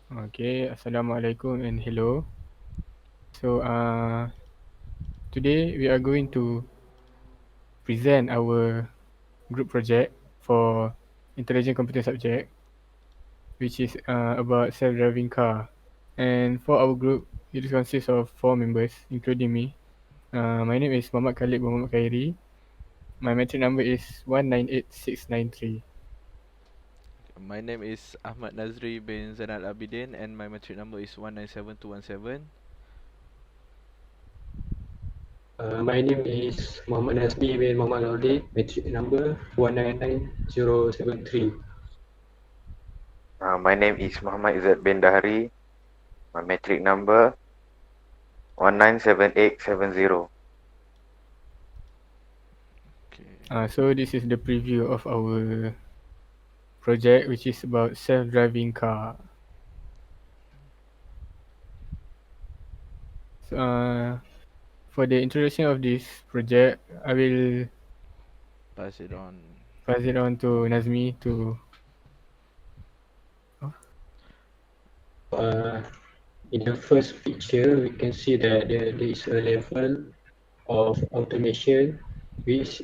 Okay, Assalamualaikum and hello. So, today we are going to present our group project for intelligent computer subject, which is about self-driving car. And for our group, it consists of 4 members, including me. My name is Muhammad Khalid Muhammad Khairi. My metric number is 198693. My name is Ahmad Nazri bin Zainal Abidin and my metric number is 197217. My name is Muhammad Nasbi bin Muhammad Laudi, matric number 199073. My name is Muhammad Izzat bin Dahari. My metric number 197870. Okay. So this is the preview of our project, which is about self-driving car. So, for the introduction of this project, I will Pass it on. pass it on to Nazmi to. Uh, in the first picture, we can see that there is a level of automation which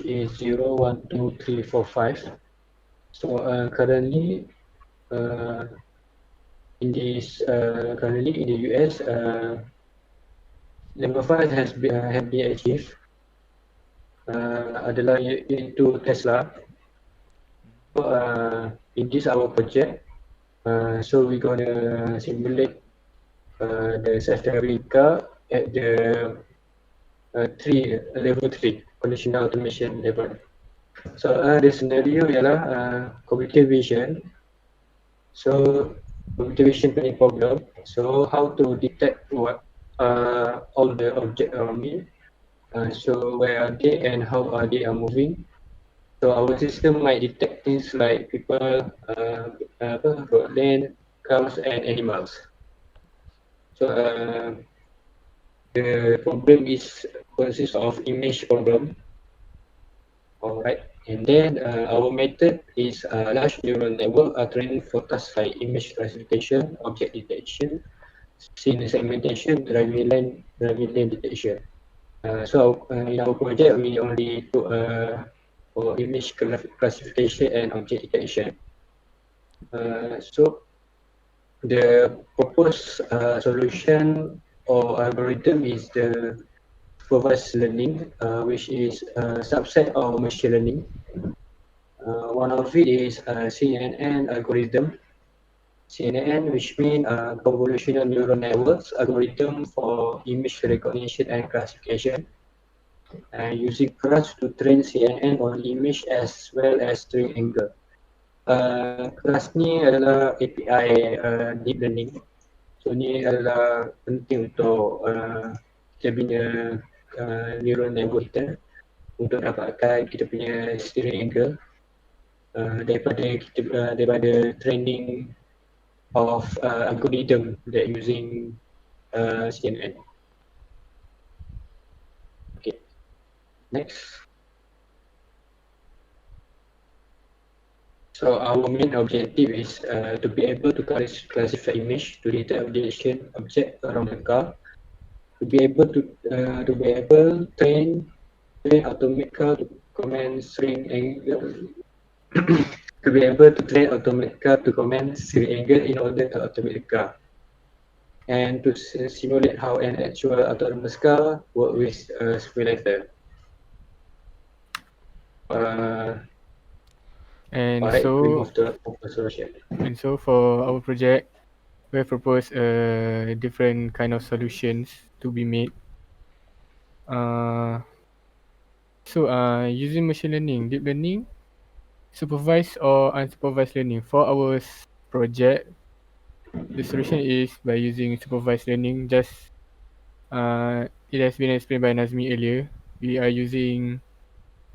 is 0, 1, 2, 3, 4, 5. So currently, uh, currently in the US, level 5 have been achieved. Adalah iaitu Tesla. So, in this our project, so we're gonna simulate the self-driving car at the level 3 conditional automation level. So the scenario ialah computer vision. So computer vision punya problem. So how to detect what all the object around me. So where are they and how are they are moving. So our system might detect things like people, road lane, cars, and animals. So the problem consists of image problem. Alright, and then our method is large neural network are trained for tasks like image classification, object detection, scene segmentation, driving lane detection. So in our project, we only do for image classification and object detection. So the proposed solution or algorithm is the supervised learning, which is a subset of machine learning. One of it is CNN algorithm. CNN, which means convolutional neural networks algorithm for image recognition and classification. Using class to train CNN on image as well as string angle. Kelas ni adalah API deep learning. So ni adalah penting untuk kita punya neural network kita untuk dapatkan kita punya steering angle daripada training of algorithm that using CNN. Okay, next. So our main objective is to be able to classify image to detect object around the car, to be able to train automate car to command string angle, to be able to train automate car to command string angle in order to automate the car, and to simulate how an actual autonomous car works with a simulator. And Alright, we so, move to the solution. for our project, we propose different kind of solutions to be made. Using machine learning, deep learning, supervised or unsupervised learning. For our project, the solution is by using supervised learning. Just it has been explained by Nazmi earlier. We are using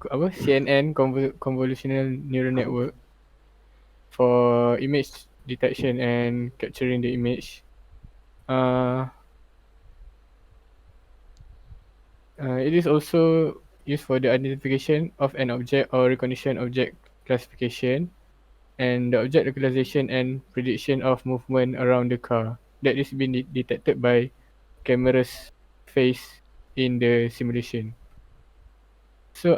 CNN convolutional neural network for image detection and capturing the image. It is also used for the identification of an object or recognition object classification. and the object localization and prediction of movement around the car that is being detected by cameras face in the simulation. So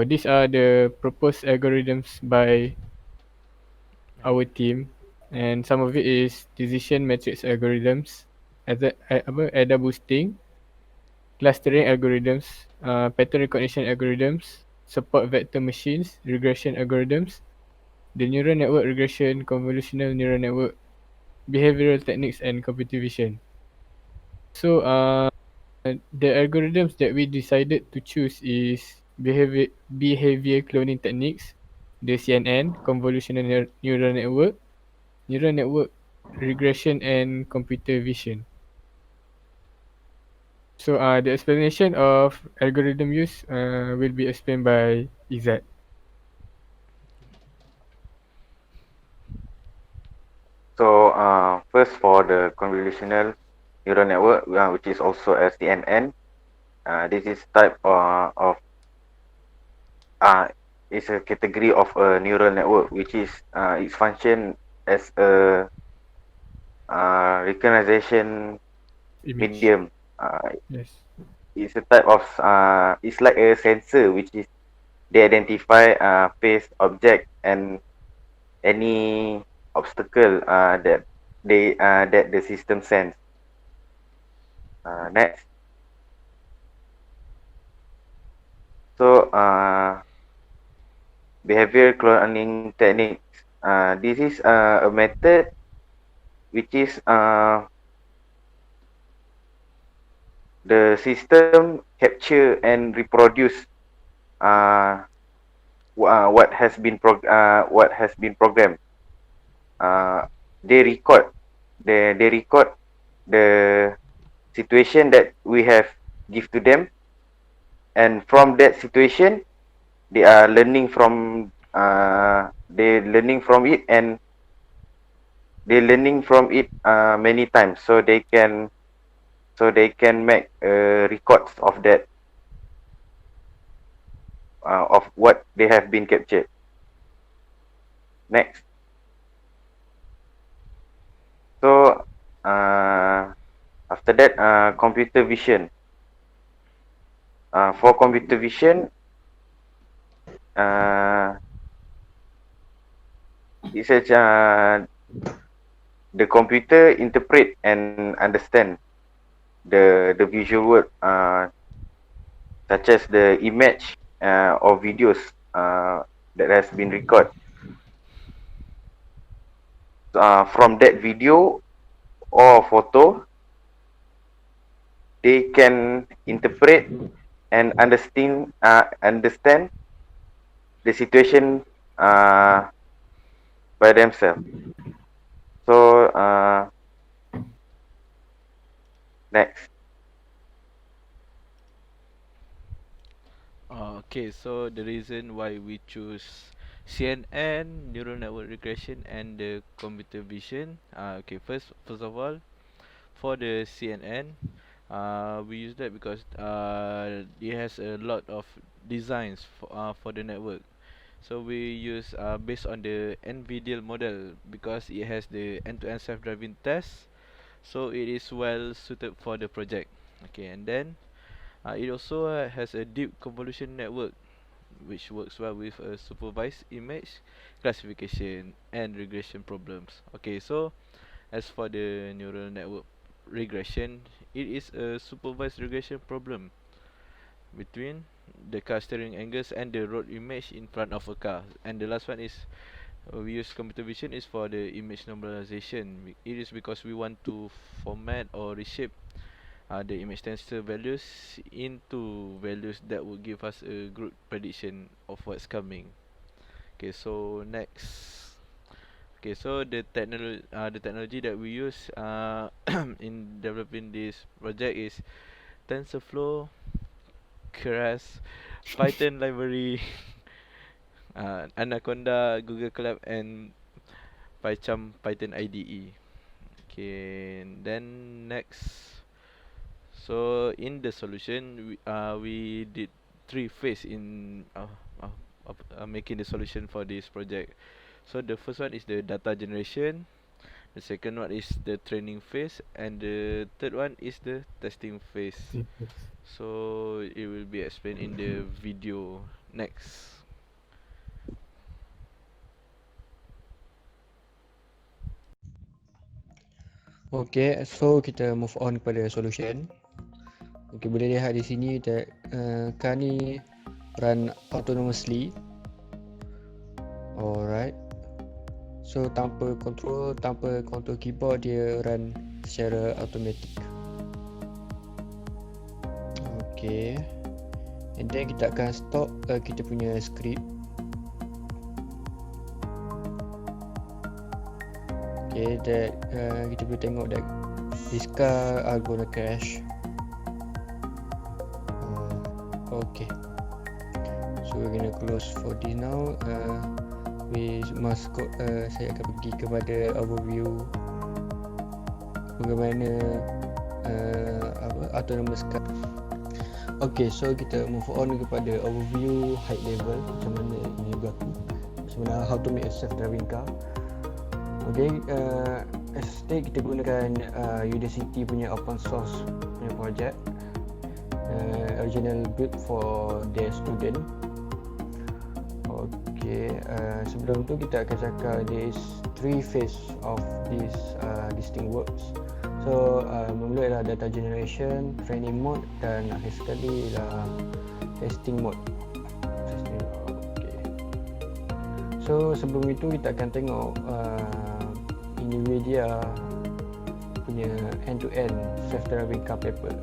these are the proposed algorithms by our team, and some of it is decision matrix algorithms, ADA boosting, clustering algorithms, pattern recognition algorithms, support vector machines, regression algorithms, the neural network regression, convolutional neural network, behavioral techniques, and computer vision. So the algorithms that we decided to choose is behavior cloning techniques, the CNN, convolutional neural network regression, and computer vision. So the explanation of algorithm use will be explained by Izzat. So first for the convolutional neural network, which is also as CNN, this is type of is a category of a neural network, which is its function as a recognition Image. medium. Yes. It's a type of it's like a sensor, which is they identify face, object, and any obstacle that the system sends. Next. So behavior cloning techniques. This is a method which is the system capture and reproduce what has been programmed. Uh, they record they record the situation that we have give to them, and from that situation they are learning from it, and they learning from it many times, so they can make records of that of what they have been captured. Next. So after that, computer vision. For computer vision, it's the computer interpret and understand the visual world, such as the image or videos that has been recorded. From that video or photo, they can interpret and understand the situation by themselves. So next. Okay, so the reason why we choose CNN, neural network regression, and the computer vision. Okay, first of all, for the CNN, we use that because it has a lot of designs for the network. So we use based on the NVIDIA model because it has the end-to-end self-driving test. So it is well suited for the project. Okay, and then it also has a deep convolution network which works well with a supervised image classification and regression problems. Okay, so as for the neural network regression, it is a supervised regression problem between the car steering angles and the road image in front of a car. And the last one is we use computer vision is for the image normalization. It is because we want to format or reshape the image tensor values into values that will give us a good prediction of what's coming. Okay, so next. Okay, so the technology that we use in developing this project is TensorFlow, Keras, Python library, Anaconda, Google Colab, and PyCharm Python IDE. Okay, and then next. So in the solution, we did three phase in making the solution for this project. So the first one is the data generation, the second one is the training phase, and the third one is the testing phase. So it will be explained in the video next. Okay, so kita move on kepada solution. Okay, boleh lihat di sini that car ni run autonomously. Alright. So tanpa control keyboard, dia run secara automatic. Okay. And then kita akan stop kita punya script. Okay, that kita boleh tengok that this car are gonna crash. Okay, so we're gonna close for this now. We must go, saya akan pergi kepada overview bagaimana autonomous car. Okay, so kita move on kepada overview height level, macam mana ini berlaku, macam mana how to make a self-driving car. Okay, as state kita gunakan Udacity punya open source punya project, original built for their student. Okay, sebelum tu kita akan cakap there is 3 phase of this thing works. So mula ialah data generation, training mode, dan akhir sekali ialah testing mode. Okay. So sebelum itu kita akan tengok NVIDIA punya end-to-end self-driving car paper.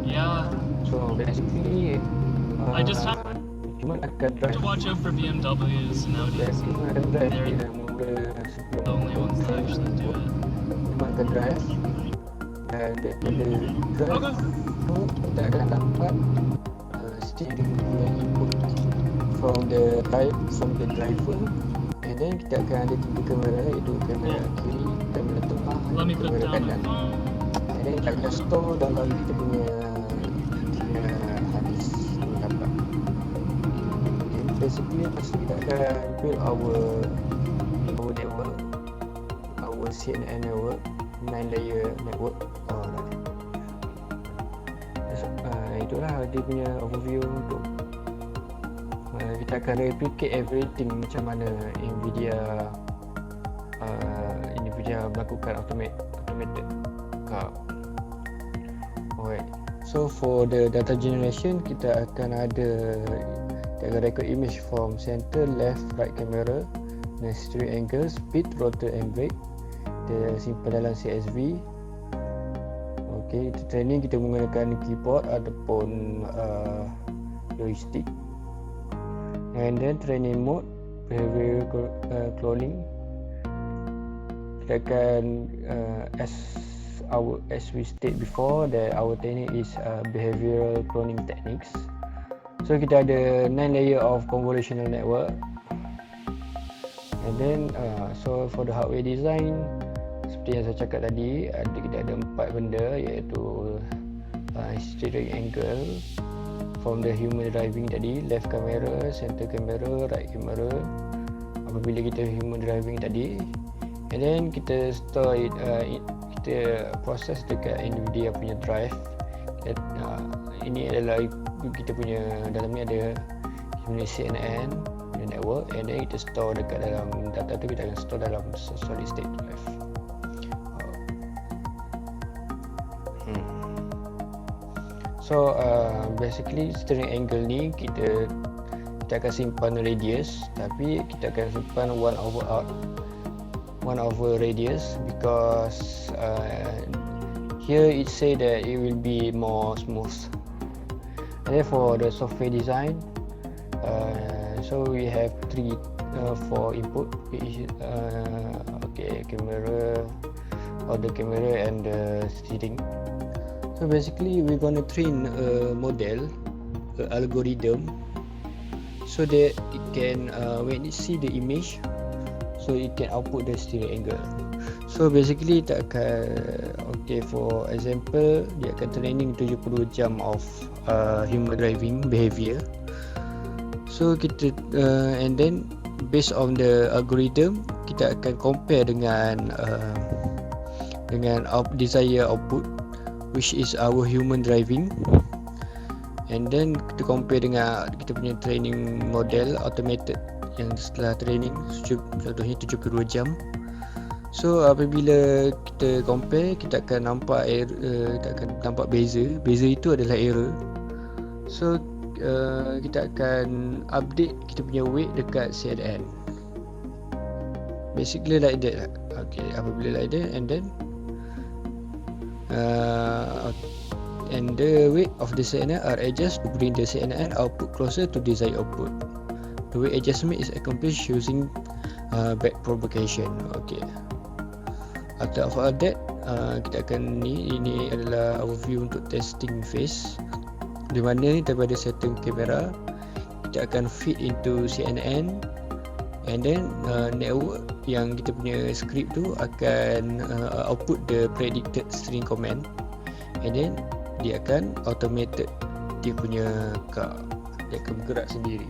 Yeah, So basically I just have cuma akan drive to watch out for BMWs and Audis. cuma akan drive They're dia mula the sebelum only ones that actually do it. cuma akan drive dan daripada drive tu kita akan dapat steering punya input from the driver, and then kita akan ada 3 kamera, iaitu kamera kiri, kamera tengah, Let me put kamera down my kanan. phone. And then kita akan store dalam kita punya hard disk laptop. Okay, basically lepas tu kita akan build our network, our CNN network, 9 layer network. Itulah dia punya overview untuk kita akan replicate everything macam mana NVIDIA melakukan automated car. Alright, so for the data generation kita akan record image from center, left, right camera, dan steering angle, speed, rotor and brake. Dia simpan dalam CSV. Okay, training kita menggunakan keyboard ataupun joystick. And then training mode, behavior cloning. Kita akan as we state before that our technique is behavioral cloning techniques. So kita ada 9 layer of convolutional network. And then so for the hardware design, seperti yang saya cakap tadi, kita ada 4 benda, iaitu steering angle from the human driving tadi, left camera, center camera, right camera apabila kita human driving tadi. And then kita store it, kita proses dekat NVIDIA punya drive. Ini adalah kita punya, dalam ni ada kita punya CNN punya network, and then kita store dekat dalam data tu, kita akan store dalam solid state drive. So basically steering angle ni kita akan simpan radius, tapi kita akan simpan 1 over radius because here it say that it will be more smooth. And then for the software design, so we have four input, which is camera, or the camera and the steering. So basically we're gonna train a model, an algorithm, so that it can when it see the image, so it can output the steering angle. So basically tak akan, for example, dia akan training 70 jam of human driving behavior. So kita and then based on the algorithm, kita akan compare dengan desired output, which is our human driving. And then kita compare dengan kita punya training model automated yang setelah training, contohnya 72 jam. So apabila kita compare, kita akan nampak kita akan nampak beza. Beza itu adalah error. So kita akan update kita punya weight dekat CNN. Basically like that. Apabila like that, and then and the weight of the CNN are adjusted to bring the CNN output closer to desired output. The weight adjustment is accomplished using back propagation. After all that, kita akan ini adalah overview untuk testing phase, di mana daripada certain kamera kita akan feed into CNN, and then network yang kita punya script tu akan output the predicted string command, and then dia akan automated dia punya car, dia akan bergerak sendiri.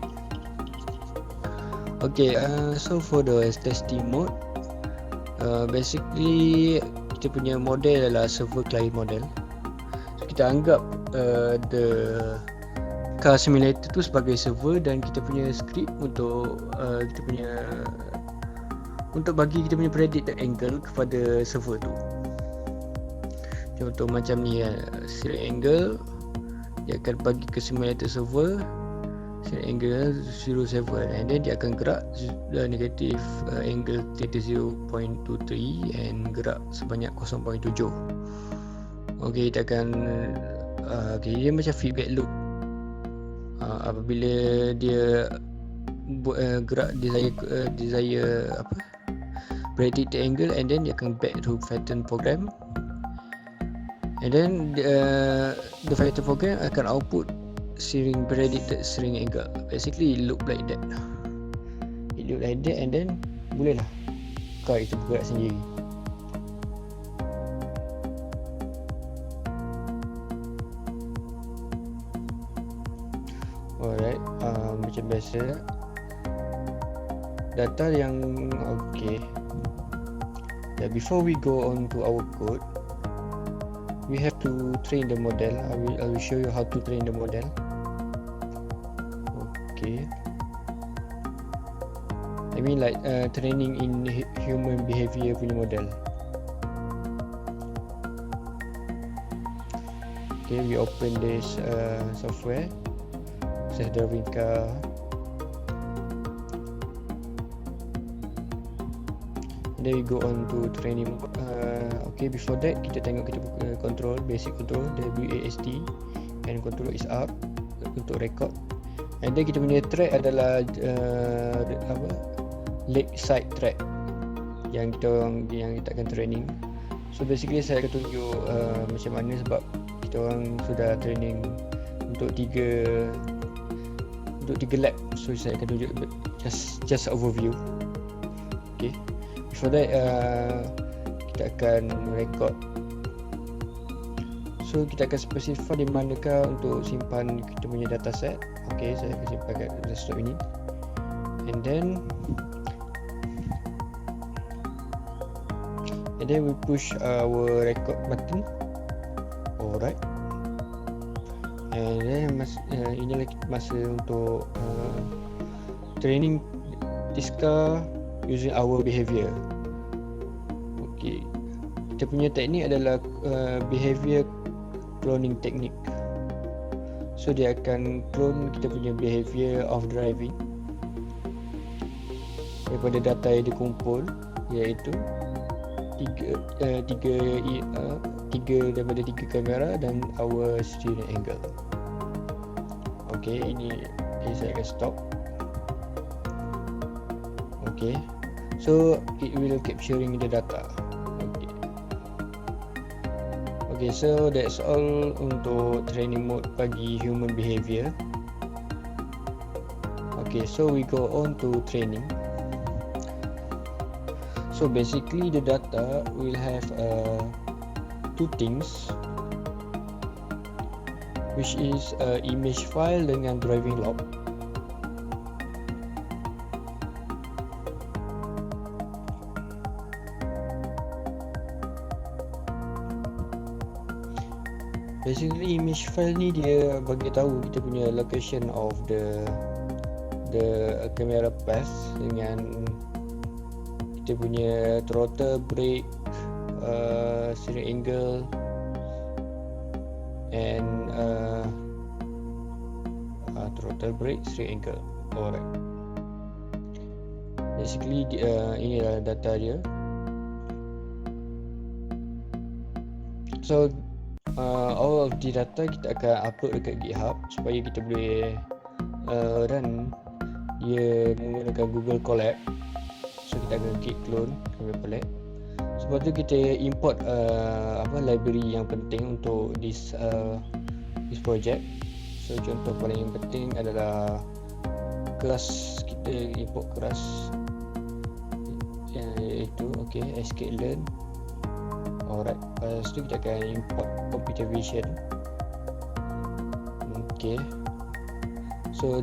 So for the testing mode, basically kita punya model adalah server client model. So kita anggap the car simulator tu sebagai server, dan kita punya script untuk kita punya untuk bagi kita punya predicted angle kepada server tu. Contoh macam ni, steering angle dia akan bagi ke simulator server, steering angle 07, and then dia akan gerak negatif angle 0.23 and gerak sebanyak 0.7. Kita akan dia macam feedback loop. Apabila dia gerak desire predicted angle, and then dia akan back to Python program, and then the Python program akan output predicted steering angle. Basically it look like that. And then bolehlah car itu bergerak sendiri. Alright, macam biasa data yang before we go on to our code, we have to train the model. I will show you how to train the model. I mean like training in human behavior punya model. We open this software, self-driving car. Then we go on to training. Before that kita tengok kita punya control, basic control, WASD, and control is up untuk record. And then kita punya track adalah leg side track yang kita akan training. So basically saya akan tunjuk macam mana, sebab kita orang sudah training untuk 3 lap. So saya akan tunjuk just overview. Before that kita akan record. So kita akan specify di manakah untuk simpan kita punya dataset. Saya akan simpan kat desktop ini. And then we push our record button. Alright. And then inilah masa untuk training this car using our behavior. Kita punya teknik adalah behavior cloning technique. So dia akan clone kita punya behavior of driving daripada data yang dikumpul, iaitu tiga daripada 3 kamera dan our steering angle. Okay, ini saya akan stop. Okay, so it will capturing the data. Okay, so that's all untuk training mode bagi human behavior. Okay, so we go on to training. So basically the data will have two things, which is image file dengan driving log. Basically image file ni dia bagi tahu kita punya location of the camera path dengan kita punya throttle, brake, steering angle and throttle, brake, steering angle. Alright. Basically ini adalah data dia. So all of the data kita akan upload dekat GitHub supaya kita boleh run dia menggunakan Google Colab. So kita akan klik clone Google Colab. Sebab tu kita import library yang penting untuk this project. So contoh paling yang penting adalah kelas, kita import kelas iaitu sklearn. Alright, lepas tu kita akan import computer vision. Okay, so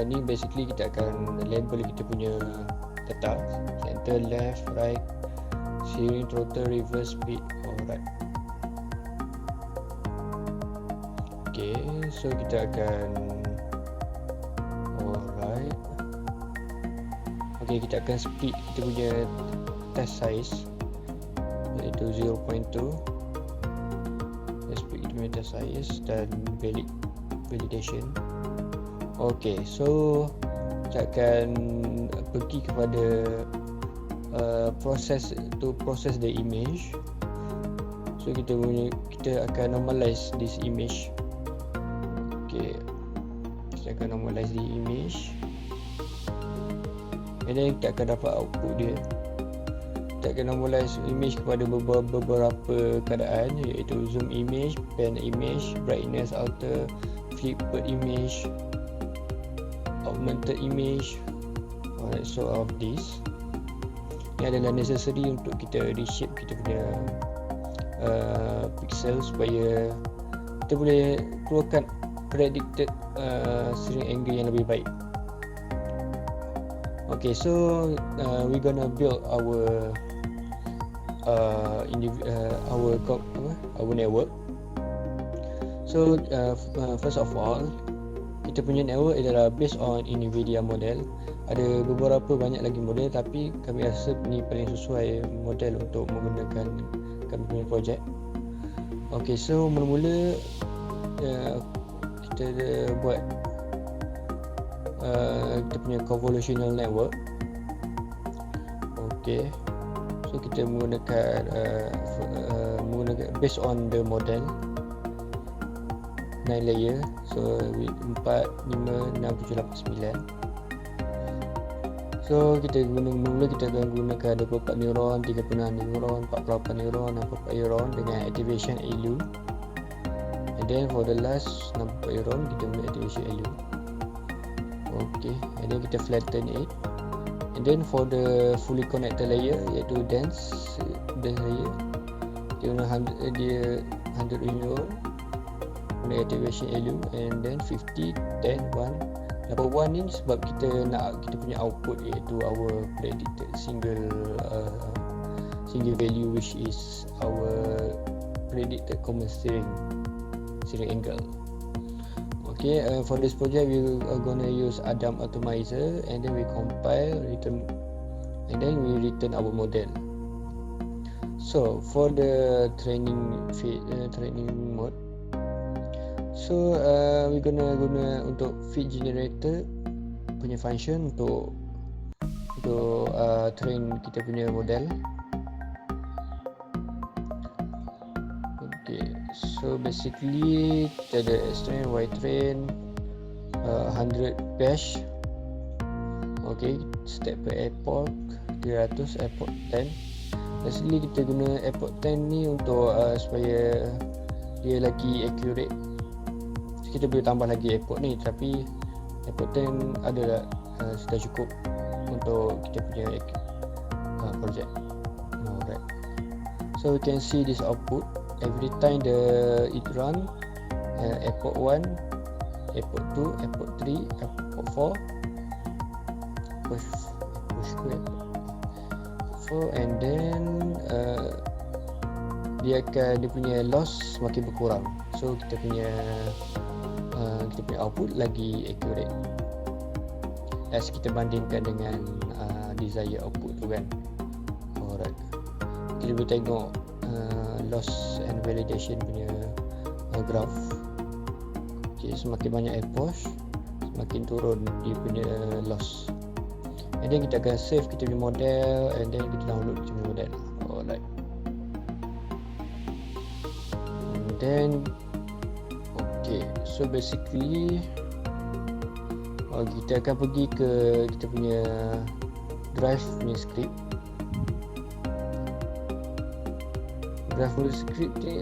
ni basically kita akan label kita punya data, center, left, right, steering, throttle, reverse, speed. Alright. Okay, so kita akan alright. Okay, kita akan split kita punya test size iaitu 0.2. Let's split kita punya test size dan validation. Okay, so kita akan pergi kepada process the image. So kita akan normalize this image. Okay, kita akan normalize the image and then kita akan dapat output dia. Kita akan normalize image kepada beberapa keadaan iaitu zoom image, pan image, brightness, alter, flipped image, augmented image. Alright, so of this ini adalah necessary untuk kita reshape kita punya pixel supaya kita boleh keluarkan predicted steering angle yang lebih baik. Okay, so we gonna build our network. So first of all, kita punya network adalah based on NVIDIA model. Ada beberapa banyak lagi model, tapi kami rasa ni paling sesuai model untuk menggunakan kami punya projek. Okay, so mula-mula kita buat kita punya convolutional network. Okay, so kita menggunakan based on the model 9 layer. So 4, 5, 6, 7, 8, 9. So kita mula kita akan gunakan 24 neuron, 36 neuron, 48 neuron, 64 neuron dengan activation ALU. And then for the last 64 neuron kita guna activation ALU. Okay, and then kita flatten it. And then for the fully connected layer iaitu dense layer, dia guna 100 neuron guna activation ALU, and then 50, 10, 1. Number 1 ni sebab kita nak kita punya output iaitu our predicted single value, which is our predicted common steering angle. Okay, for this project we are gonna use Adam Atomizer, and then we compile, return, and then we return our model. So for the training mode, so we gonna guna untuk feed generator punya function untuk train kita punya model. Okay, so basically kita ada X train, Y train, 100 bash. Okay, step per airport 300 airport 10. Basically kita guna airport 10 ni untuk supaya dia lagi accurate. Kita boleh tambah lagi airport ni, tapi airport 10 adalah sudah cukup untuk kita punya project. Alright. So we can see this output every time it run. Airport 1, airport 2, airport 3, airport 4. Push to airport 4, and then dia punya loss semakin berkurang. So kita punya output lagi accurate as kita bandingkan dengan desired output tu kan. Alright. Kita boleh tengok loss and validation punya graph. Okay, semakin banyak airport, semakin turun dia punya loss. And then kita akan save kita punya model, and then kita download kita punya model. Alright. And then okay, so basically kita akan pergi ke kita punya drive punya script. Drive punya script ni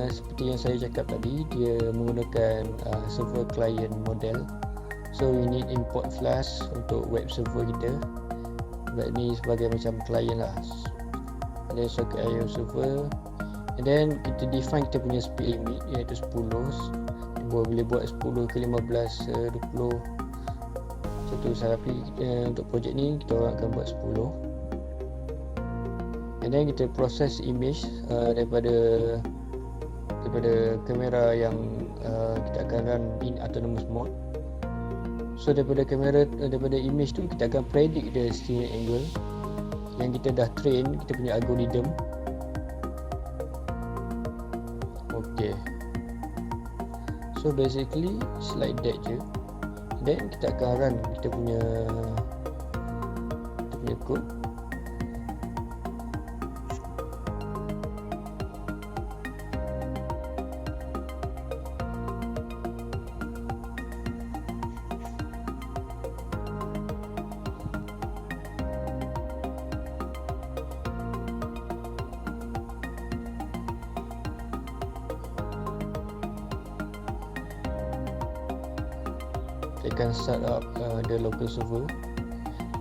seperti yang saya cakap tadi, dia menggunakan server client model. So we need import flash untuk web server kita. Web ni sebagai macam client lah. And then socket IO server. And then kita define kita punya speed limit, iaitu 10. Kita boleh buat 10 ke 15, 20. Satu tapi untuk projek ni kita orang akan buat 10. And then kita proses image daripada kamera yang kita akan run in autonomous mode. So daripada image tu kita akan predict the steering angle yang kita dah train kita punya algorithm. Okay. So basically it's like that je. Then kita akan run kita punya code. Saya akan start up the local server.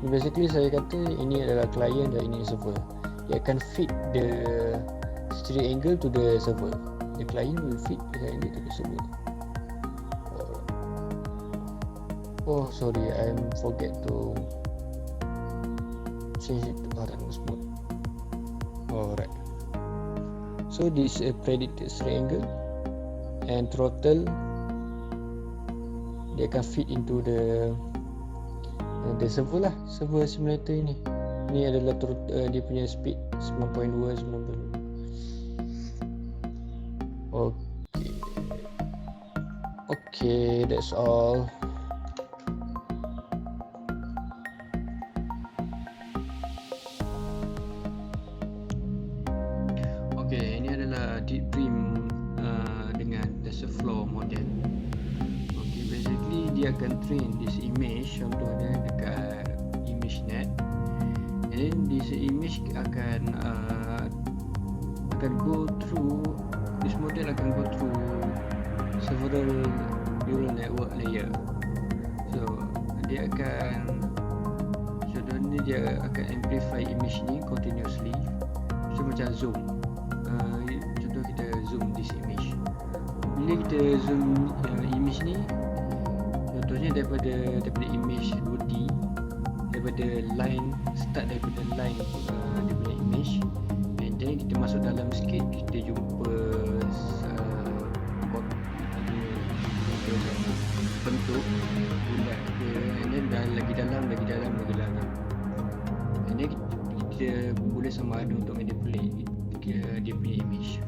Basically saya kata ini adalah client dan ini server. Dia akan feed the steering angle to the server. The client will feed the angle to the server. Oh sorry, I forget to change it to autonomous mode. Alright. So this predicted steering angle and throttle. Dia akan feed into the server lah, server simulator ini. Ini adalah dia punya speed 9.2, 9.2. Okay, that's all. Okay, ini adalah deep dream dengan TensorFlow model. Basically dia akan train this image, contohnya dekat ImageNet, and then this image akan go through, this model akan go through several neural network layer. So dia akan, contohnya dia akan amplify image ni continuously. So macam zoom, contoh kita zoom this image. Bila kita zoom image ni, contohnya daripada image 2D, daripada line, start daripada line dia punya image, and then kita masuk dalam sikit, kita jumpa bentuk bulat ke, and then lagi dalam, and then kita boleh sama ada untuk manipulate dia punya image.